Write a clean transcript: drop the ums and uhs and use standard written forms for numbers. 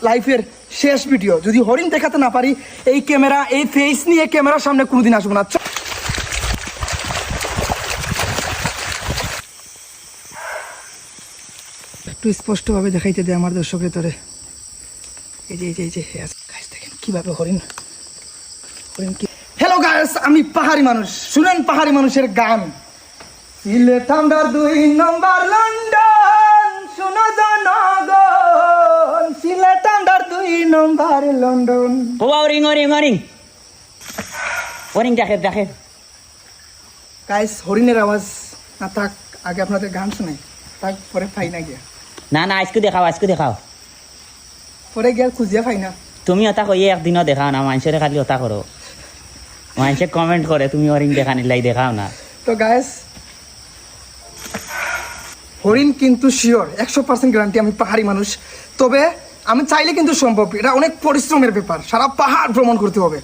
লাইফের শেষ ভিডিও। যদি হরিণ দেখাতে না পারি, এই ক্যামেরা, এই ফেস নিয়ে ক্যামেরার সামনে কোনোদিন আসবো না। একটু স্পষ্টভাবে দেখাইতে দে আমার দর্শকের তোরে। এই যে গাইস দেখেন কিভাবে হরিণ কি। হ্যালো গাইস, আমি পাহাড়ি মানুষ, শুনেন পাহাড়ি মানুষের গান। সিলেট আমরা 2 নম্বর লন্ডন, শোনো জনগণ, সিলেট আমরা 2 নম্বর লন্ডন। ওরিং দেখে গাইস হরিণের আওয়াজ না থাক, আগে আপনাদের গান শোনাই, তাক পরে পাই না গিয়া। না আজকে দেখাও পরে গিয়া খুঁজিয়া পাই না। তুমি ওটা কইয়ে একদিনও দেখাও না, মানুষের খালি ওটা করো, মানুষে কমেন্ট করে তুমি হরিণ দেখানি লাই দেখাও না। তো গাইস হরিণ কিন্তু শিওর 100% গ্যারান্টি, আমি পাহাড়ি মানুষ। তবে আমি চাইলে কিন্তু সম্ভব, এটা অনেক পরিশ্রমের ব্যাপার, সারা পাহাড় ভ্রমণ করতে হবে।